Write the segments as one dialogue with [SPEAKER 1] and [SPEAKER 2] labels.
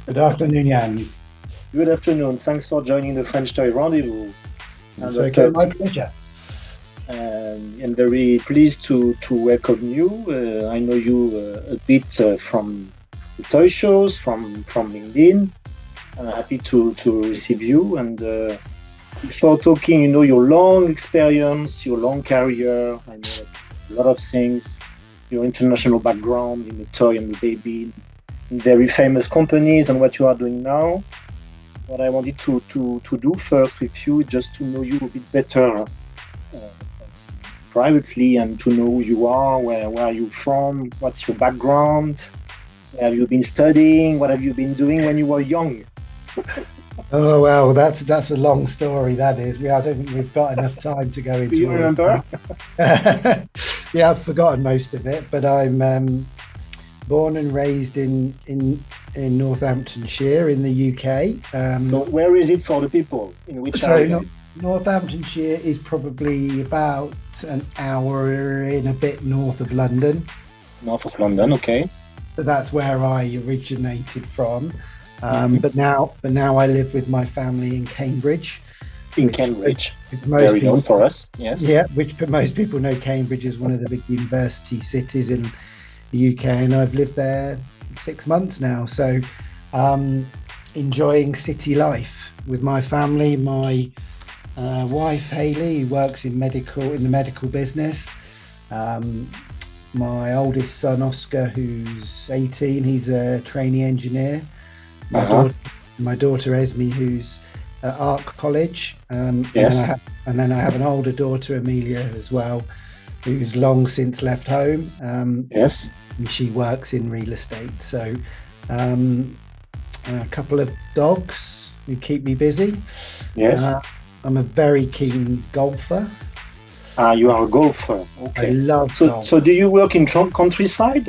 [SPEAKER 1] Good afternoon, Yann.
[SPEAKER 2] Good afternoon. Thanks for joining the French Toy Rendezvous.
[SPEAKER 1] It's okay, my pleasure.
[SPEAKER 2] I'm very pleased to welcome you. I know you a bit from the toy shows, from LinkedIn. I'm happy to receive you. And before talking, your long experience, your long career, I know a lot of things, your international background in the toy and the baby, in very famous companies, and what you are doing now. What I wanted to do first with you is just to know you a bit better privately, and to know who you are, where are you from, what's your background, where have you been studying, what have you been doing when you were young.
[SPEAKER 1] Oh well, that's a long story. That is. I don't think we've got enough time to go into.
[SPEAKER 2] Do you remember?
[SPEAKER 1] Yeah, I've forgotten most of it, but I'm born and raised in Northamptonshire in the UK.
[SPEAKER 2] So where is it for the people? In which area?
[SPEAKER 1] Northamptonshire is probably about an hour and a bit north of London.
[SPEAKER 2] North of London, okay.
[SPEAKER 1] So that's where I originated from. But now I live with my family in Cambridge.
[SPEAKER 2] Cambridge, very known for us. Yes.
[SPEAKER 1] Yeah, which most people know Cambridge is one of the big university cities in the UK, and I've lived there 6 months now. So, enjoying city life with my family. My wife Hayley, who works in the medical business. My oldest son Oscar, who's 18, he's a trainee engineer. My daughter Esme, who's at Art College.
[SPEAKER 2] Yes.
[SPEAKER 1] And then I have an older daughter, Amelia, as well, who's long since left home.
[SPEAKER 2] Yes.
[SPEAKER 1] And she works in real estate. So a couple of dogs who keep me busy.
[SPEAKER 2] Yes.
[SPEAKER 1] I'm a very keen golfer.
[SPEAKER 2] You are a golfer. Okay.
[SPEAKER 1] I love golf.
[SPEAKER 2] So do you work in countryside?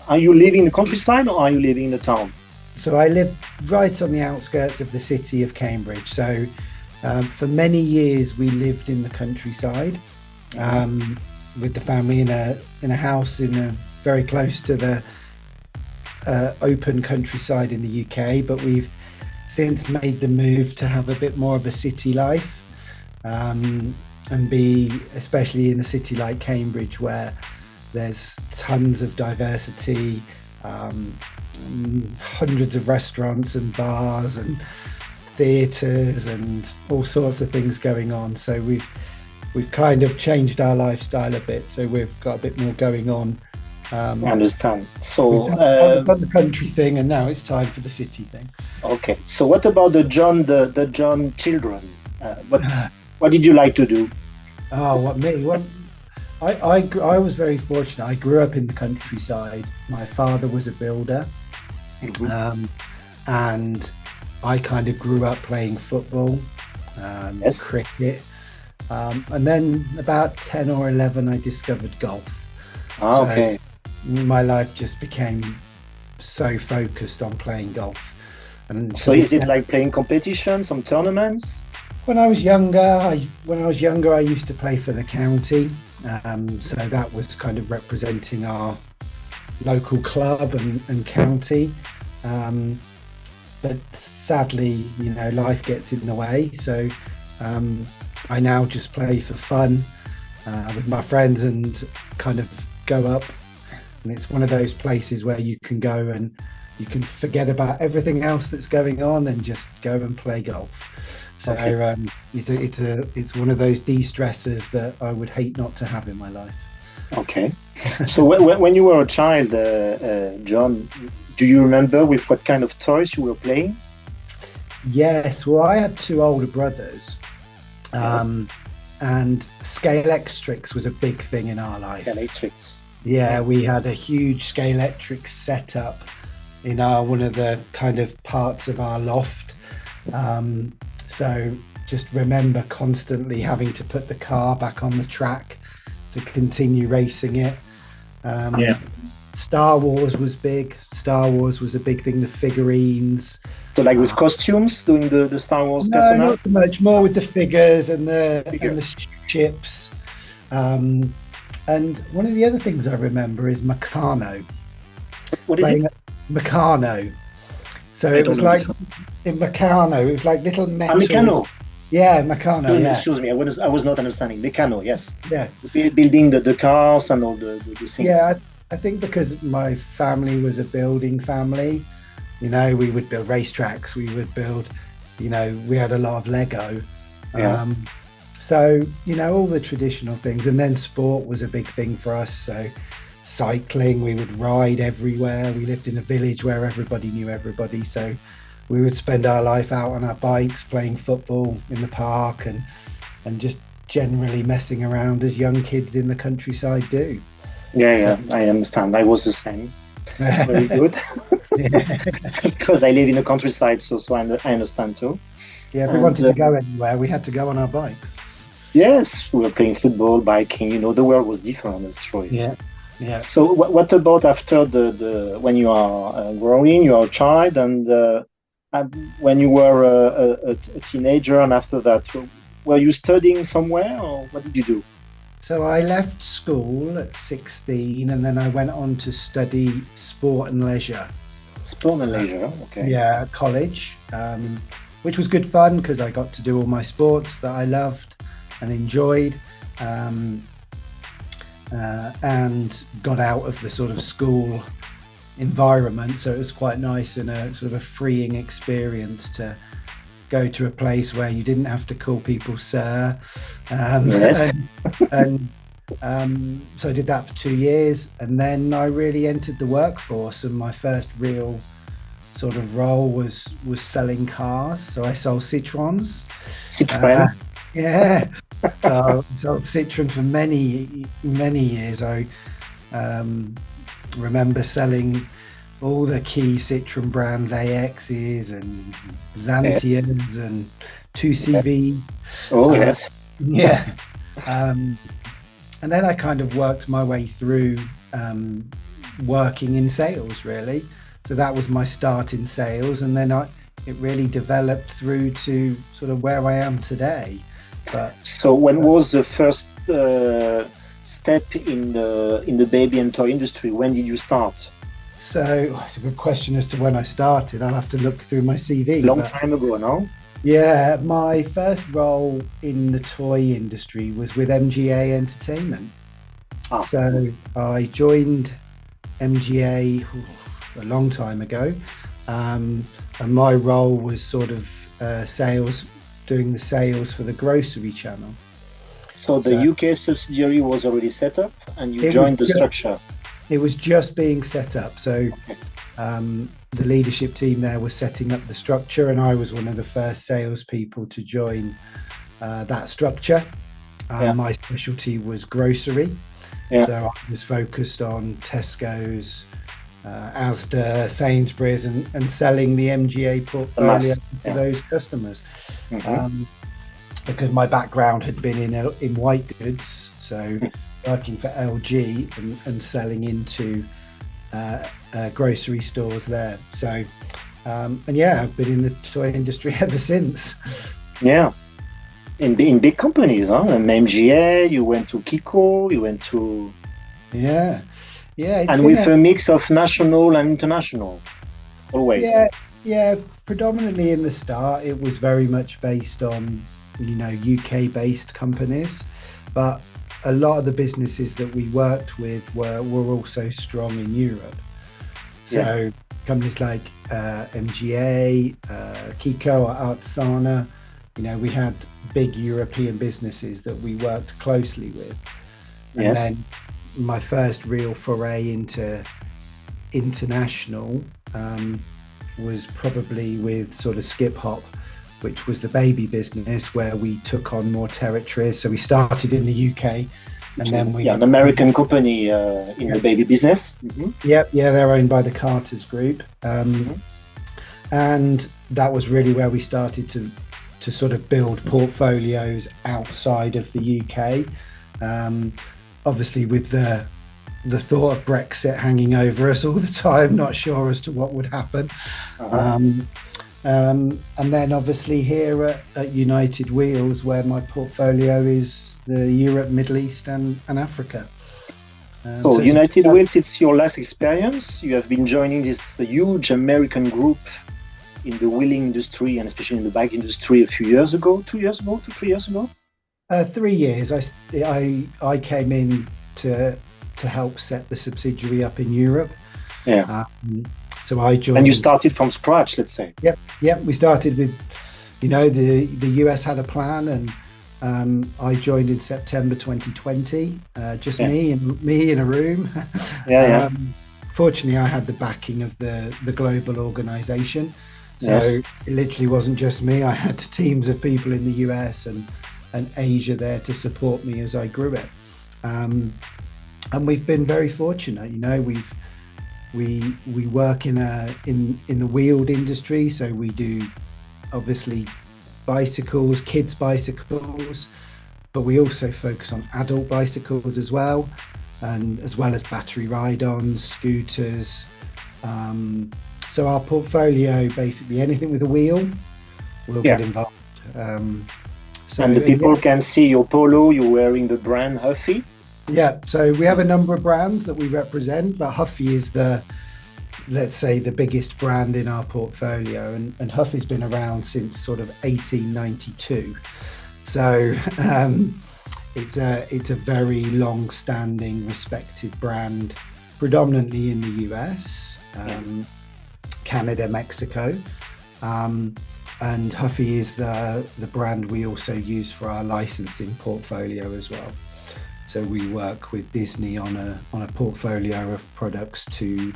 [SPEAKER 2] Are you living in the countryside, or are you living in the town?
[SPEAKER 1] So I live right on the outskirts of the city of Cambridge. So for many years we lived in the countryside with the family in a house very close to the open countryside in the UK. But we've since made the move to have a bit more of a city life, and be especially in a city like Cambridge, where there's tons of diversity. Hundreds of restaurants and bars and theatres and all sorts of things going on. So we've kind of changed our lifestyle a bit. So we've got a bit more going on.
[SPEAKER 2] I understand. So
[SPEAKER 1] we've done the country thing, and now it's time for the city thing.
[SPEAKER 2] Okay. So what about the Jon children? What did you like to do?
[SPEAKER 1] Oh, what me? Well, I was very fortunate. I grew up in the countryside. My father was a builder. And I kind of grew up playing football,
[SPEAKER 2] Yes.
[SPEAKER 1] cricket, and then about 10 or 11 I discovered golf.
[SPEAKER 2] Okay.
[SPEAKER 1] My life just became so focused on playing golf. And
[SPEAKER 2] So is it like playing competition, some tournaments?
[SPEAKER 1] When I was younger, I used to play for the county. So that was kind of representing our local club and county. But sadly, life gets in the way. So I now just play for fun with my friends and kind of go up. And it's one of those places where you can go and you can forget about everything else that's going on and just go and play golf. So
[SPEAKER 2] Okay.
[SPEAKER 1] it's one of those de-stressors that I would hate not to have in my life.
[SPEAKER 2] Okay. So when you were a child, Jon, do you remember with what kind of toys you were playing?
[SPEAKER 1] Yes, well, I had two older brothers,
[SPEAKER 2] Yes.
[SPEAKER 1] and Scalextrics was a big thing in our life.
[SPEAKER 2] Electrics.
[SPEAKER 1] Yeah, we had a huge Scalextrics setup in one of the kind of parts of our loft. So just remember constantly having to put the car back on the track to continue racing it.
[SPEAKER 2] Yeah.
[SPEAKER 1] Star Wars was big. Star Wars was a big thing. The figurines.
[SPEAKER 2] So like with costumes, doing the Star Wars
[SPEAKER 1] No,
[SPEAKER 2] personnel?
[SPEAKER 1] not so much. More with the figures and the
[SPEAKER 2] Figures.
[SPEAKER 1] ships. And one of the other things I remember is Meccano.
[SPEAKER 2] What is
[SPEAKER 1] Playing
[SPEAKER 2] it?
[SPEAKER 1] Meccano. So
[SPEAKER 2] I
[SPEAKER 1] it
[SPEAKER 2] don't
[SPEAKER 1] was
[SPEAKER 2] know
[SPEAKER 1] like
[SPEAKER 2] this one.
[SPEAKER 1] in Meccano. It was like little metal.
[SPEAKER 2] Meccano.
[SPEAKER 1] Yeah, Meccano. Yeah,
[SPEAKER 2] Excuse me, I was not understanding. Meccano, yes.
[SPEAKER 1] yeah,
[SPEAKER 2] Building the cars and all the things.
[SPEAKER 1] yeah. I think because my family was a building family, we would build racetracks. We would build, we had a lot of Lego.
[SPEAKER 2] Yeah.
[SPEAKER 1] So, all the traditional things. And then sport was a big thing for us. So cycling, we would ride everywhere. We lived in a village where everybody knew everybody. So we would spend our life out on our bikes, playing football in the park and just generally messing around as young kids in the countryside do.
[SPEAKER 2] Yeah, I understand. I was the same. Very good. Because I live in the countryside, so I understand too.
[SPEAKER 1] Yeah, if we wanted to go anywhere, we had to go on our bikes.
[SPEAKER 2] Yes, we were playing football, biking. The world was different. That's true.
[SPEAKER 1] Yeah, yeah.
[SPEAKER 2] So, what about after the when you are growing, you are a child, and when you were a teenager, and after that, were you studying somewhere, or what did you do?
[SPEAKER 1] So I left school at 16, and then I went on to study sport and leisure.
[SPEAKER 2] Sport and leisure, okay.
[SPEAKER 1] Yeah, at college, which was good fun because I got to do all my sports that I loved and enjoyed, and got out of the sort of school environment. So it was quite nice and a sort of a freeing experience to go to a place where you didn't have to call people sir.
[SPEAKER 2] Yes.
[SPEAKER 1] And so I did that for 2 years, and then I really entered the workforce, and my first real sort of role was selling cars. So I sold Citroens.
[SPEAKER 2] Citroën.
[SPEAKER 1] Yeah. So I sold Citroen for many years. I remember selling all the key Citroen brands, AXs and Xantias and 2CV.
[SPEAKER 2] Oh, yes.
[SPEAKER 1] Yeah. And then I kind of worked my way through working in sales, really. So that was my start in sales. And then it really developed through to sort of where I am today.
[SPEAKER 2] So when was the first step in the baby and toy industry? When did you start?
[SPEAKER 1] So it's a good question as to when I started. I'll have to look through my CV.
[SPEAKER 2] Long time ago, no?
[SPEAKER 1] Yeah, my first role in the toy industry was with MGA Entertainment. So I joined MGA a long time ago, and my role was sort of sales, doing the sales for the grocery channel.
[SPEAKER 2] So the UK subsidiary was already set up, and you joined the structure.
[SPEAKER 1] It was just being set up. So the leadership team there was setting up the structure, and I was one of the first salespeople to join that structure. My specialty was grocery. So I was focused on Tesco's, Asda, Sainsbury's, and selling the MGA portfolio to those customers. Because my background had been in white goods, so working for LG and selling into grocery stores there. So, I've been in the toy industry ever since.
[SPEAKER 2] Yeah, in big companies, huh? MGA, you went to Kiko, you went to...
[SPEAKER 1] Yeah.
[SPEAKER 2] And with a mix of national and international, always.
[SPEAKER 1] Yeah, predominantly in the start, it was very much based on, UK-based companies, but a lot of the businesses that we worked with were also strong in Europe. So companies like MGA, Kiko, or Artsana, we had big European businesses that we worked closely with. And then my first real foray into international was probably with sort of Skip Hop, which was the baby business where we took on more territories. So we started in the UK, and then
[SPEAKER 2] an American company in the baby business.
[SPEAKER 1] They're owned by the Carter's Group, and that was really where we started to sort of build portfolios outside of the UK. Obviously, with the thought of Brexit hanging over us all the time, not sure as to what would happen. And then obviously here at United Wheels, where my portfolio is the Europe, Middle East and Africa.
[SPEAKER 2] So United Wheels, it's your last experience. You have been joining this huge American group in the wheeling industry and especially in the bike industry a few years ago, 2 years ago, 3 years ago?
[SPEAKER 1] 3 years. I came in to help set the subsidiary up in Europe.
[SPEAKER 2] Yeah.
[SPEAKER 1] So I joined.
[SPEAKER 2] And you started from scratch, let's say.
[SPEAKER 1] Yep. We started with, the US had a plan, and I joined in September 2020. Just me in a room.
[SPEAKER 2] Yeah.
[SPEAKER 1] Fortunately, I had the backing of the global organization. So
[SPEAKER 2] Yes.
[SPEAKER 1] It literally wasn't just me. I had teams of people in the US and Asia there to support me as I grew it. And we've been very fortunate. We work in the wheeled industry, so we do obviously bicycles, kids bicycles, but we also focus on adult bicycles as well, and as well as battery ride-ons, scooters. So our portfolio, basically anything with a wheel, will get involved.
[SPEAKER 2] And the people can see your polo, you're wearing the brand Huffy.
[SPEAKER 1] Yeah, so we have a number of brands that we represent, but Huffy is let's say, the biggest brand in our portfolio, and Huffy's been around since sort of 1892. So it's a very long-standing, respected brand, predominantly in the US, Canada, Mexico. And Huffy is the brand we also use for our licensing portfolio as well. So we work with Disney on a portfolio of products to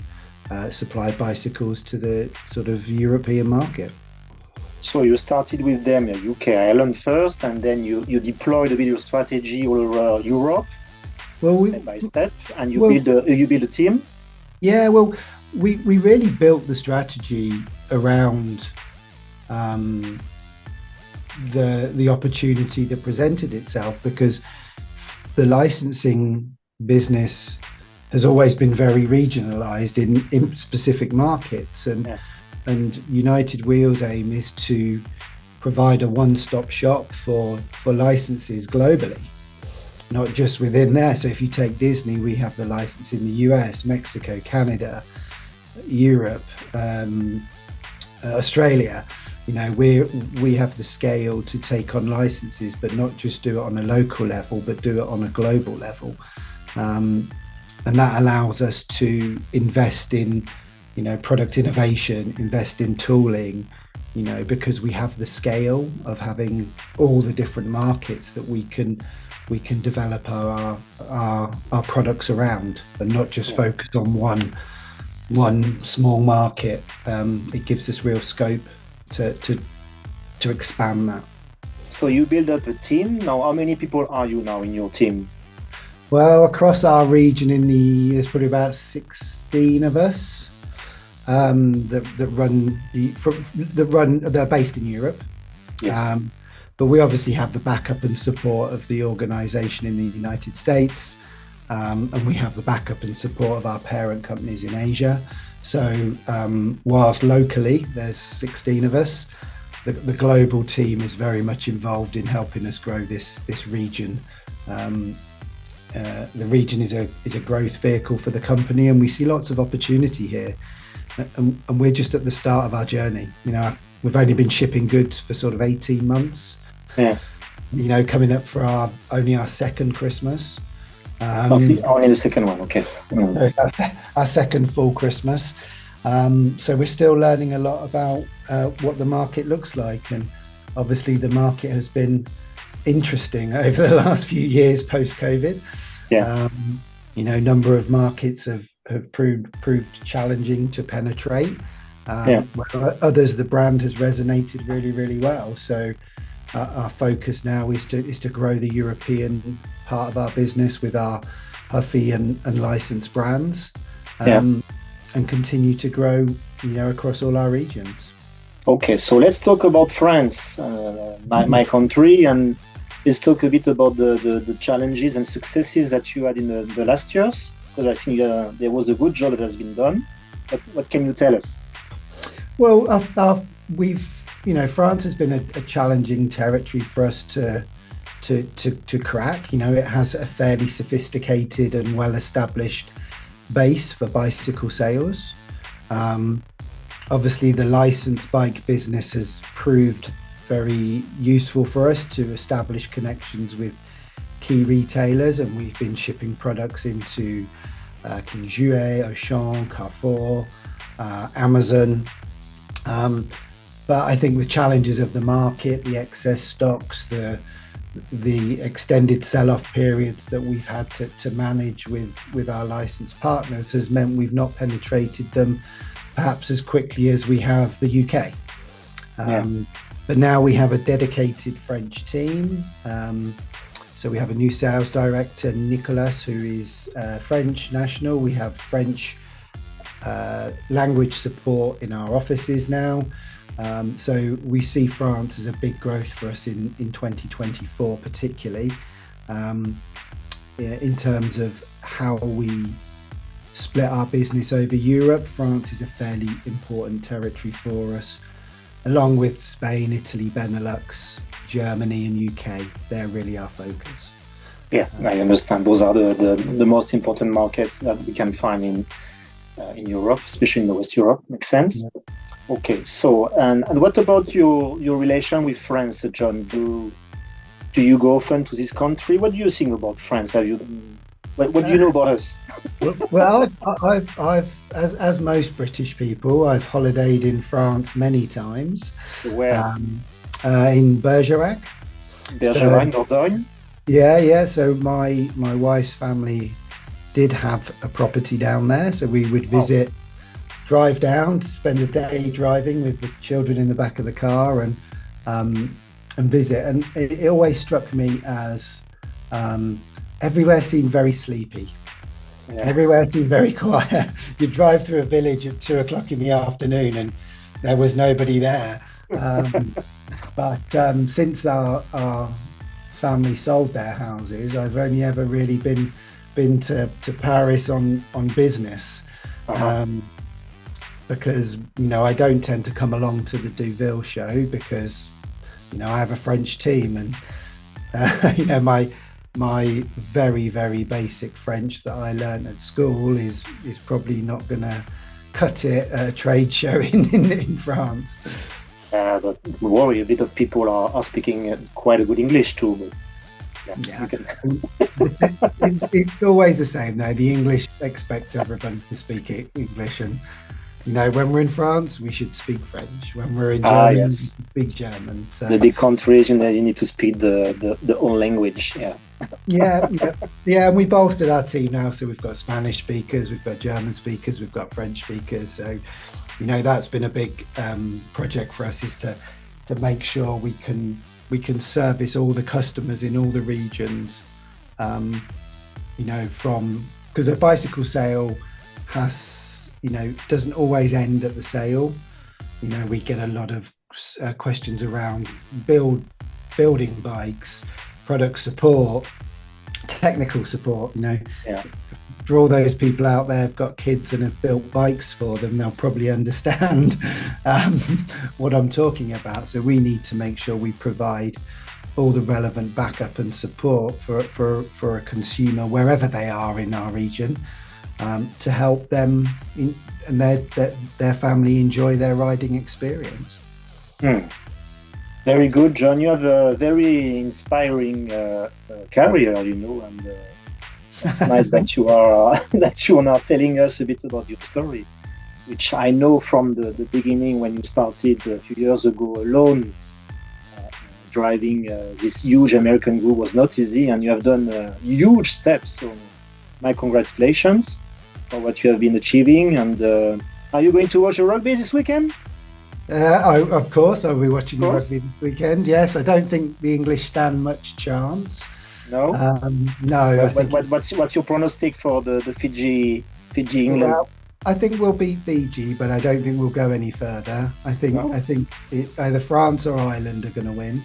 [SPEAKER 1] supply bicycles to the sort of European market.
[SPEAKER 2] So you started with them in UK, Ireland first, and then you deployed a video strategy all over Europe, step by step, and you build a team.
[SPEAKER 1] Yeah, well, we really built the strategy around the opportunity that presented itself, because the licensing business has always been very regionalized in specific markets, and United Wheels' aim is to provide a one-stop shop for licenses globally, not just within there. So if you take Disney, we have the license in the US, Mexico, Canada, Europe, Australia. We have the scale to take on licenses, but not just do it on a local level, but do it on a global level. And that allows us to invest in, product innovation, invest in tooling, because we have the scale of having all the different markets that we can develop our products around, and not just focus on one small market. It gives us real scope to expand that.
[SPEAKER 2] So you build up a team. Now, how many people are you now in your team?
[SPEAKER 1] Well, across our region, there's probably about 16 of us they're based in Europe.
[SPEAKER 2] Yes.
[SPEAKER 1] But we obviously have the backup and support of the organization in the United States, and we have the backup and support of our parent companies in Asia. So whilst locally there's 16 of us, the global team is very much involved in helping us grow this region. The region is a growth vehicle for the company, and we see lots of opportunity here. And we're just at the start of our journey. We've only been shipping goods for sort of 18 months.
[SPEAKER 2] Yeah.
[SPEAKER 1] Coming up for only our second Christmas.
[SPEAKER 2] Only the second one, okay.
[SPEAKER 1] Our second full Christmas. So we're still learning a lot about what the market looks like, and obviously the market has been interesting over the last few years post-COVID.
[SPEAKER 2] Yeah.
[SPEAKER 1] Number of markets have proved challenging to penetrate. Where others, the brand has resonated really, really well. So our focus now is to grow the European part of our business with our Huffy and licensed brands, and continue to grow, across all our regions.
[SPEAKER 2] Okay, so let's talk about France, my country, and let's talk a bit about the challenges and successes that you had in the last years, because I think there was a good job that has been done. But what can you tell us?
[SPEAKER 1] Well, France has been a challenging territory for us to crack. It has a fairly sophisticated and well-established base for bicycle sales. Obviously, the licensed bike business has proved very useful for us to establish connections with key retailers, and we've been shipping products into Jouet, Auchan, Carrefour, Amazon. But I think the challenges of the market, the excess stocks, the extended sell-off periods that we've had to manage with our licensed partners has meant we've not penetrated them perhaps as quickly as we have the UK. But now we have a dedicated French team. So we have a new sales director, Nicolas, who is French national. We have French language support in our offices now. So we see France as a big growth for us in 2024, particularly in terms of how we split our business over Europe. France is a fairly important territory for us, along with Spain, Italy, Benelux, Germany and UK. They're really our focus.
[SPEAKER 2] Yeah, I understand. Those are the most important markets that we can find in Europe, especially in the West Europe. Makes sense. Yeah. Okay, so and what about your relation with France, Jon? Do you go often to this country? What do you think about France? What do you know about us?
[SPEAKER 1] Well, I've as most British people, I've holidayed in France many times.
[SPEAKER 2] Where?
[SPEAKER 1] In Bergerac.
[SPEAKER 2] Bergerac, Dordogne.
[SPEAKER 1] Yeah. So my wife's family did have a property down there, so we would visit. Drive down, spend a day driving with the children in the back of the car and visit. And it always struck me as everywhere seemed very sleepy. Yeah. Everywhere seemed very quiet. You drive through a village at 2:00 in the afternoon and there was nobody there. But since our family sold their houses, I've only ever really been to Paris on business. Because I don't tend to come along to the Deauville show because I have a French team and my very, very basic French that I learned at school is probably not going to cut it at a trade show in France.
[SPEAKER 2] But don't worry, a bit of people are speaking quite a good English too. But
[SPEAKER 1] yeah. It's always the same though. The English expect everyone to speak English, and when we're in France, we should speak French. When we're in Germany, we speak German. So.
[SPEAKER 2] The big countries, you need to speak the own language.
[SPEAKER 1] Yeah. And we bolstered our team now, so we've got Spanish speakers, we've got German speakers, we've got French speakers. So, that's been a big project for us, is to make sure we can service all the customers in all the regions. Because a bicycle sale doesn't always end at the sale. We get a lot of questions around building bikes, product support, technical support. For all those people out there who've got kids and have built bikes for them, they'll probably understand what I'm talking about. So we need to make sure we provide all the relevant backup and support for a consumer wherever they are in our region. To help them and their family enjoy their riding experience.
[SPEAKER 2] Very good, Jon. You have a very inspiring career, and it's nice that you are now telling us a bit about your story, which I know from the beginning when you started a few years ago alone. Driving this huge American group was not easy, and you have done huge steps. So my congratulations for what you have been achieving. And are you going to watch the rugby this weekend?
[SPEAKER 1] Of course, I'll be watching the rugby this weekend. Yes, I don't think the English stand much chance.
[SPEAKER 2] No?
[SPEAKER 1] No.
[SPEAKER 2] What's your pronostic for the Fiji England?
[SPEAKER 1] Well, I think we'll beat Fiji, but I don't think we'll go any further. I think either France or Ireland are going to win.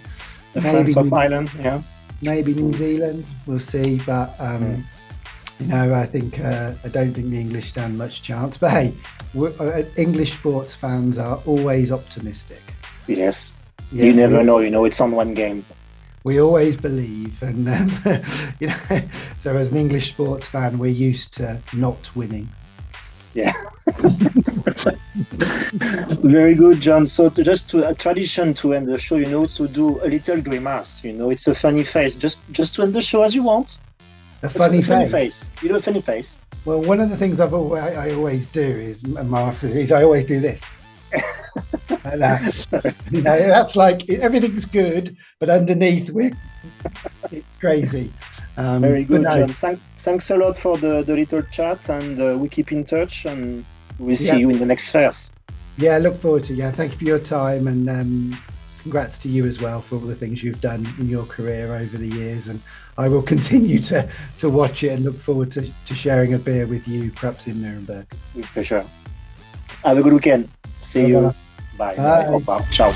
[SPEAKER 2] France or Ireland, yeah.
[SPEAKER 1] Maybe New Zealand, we'll see. But I think I don't think the English stand much chance. But hey, English sports fans are always optimistic.
[SPEAKER 2] Yes, you never know. It's on one game.
[SPEAKER 1] We always believe, and so as an English sports fan, we're used to not winning.
[SPEAKER 2] Yeah. Very good, John. So a tradition to end the show, to do a little grimace. It's a funny face. Just to end the show as you want.
[SPEAKER 1] A funny
[SPEAKER 2] face. A funny face.
[SPEAKER 1] Well, one of the things I always do is I always do this. And, that's like everything's good, but underneath it's crazy.
[SPEAKER 2] Very good, John. Thanks a lot for the little chat, and we keep in touch, and we'll see you in the next fairs.
[SPEAKER 1] Yeah, I look forward to it. Yeah, thank you for your time, and congrats to you as well for all the things you've done in your career over the years. And I will continue to watch it and look forward to sharing a beer with you, perhaps in Nuremberg.
[SPEAKER 2] With pleasure. Have a good weekend. See you. Bye.
[SPEAKER 1] Bye.
[SPEAKER 2] Ciao.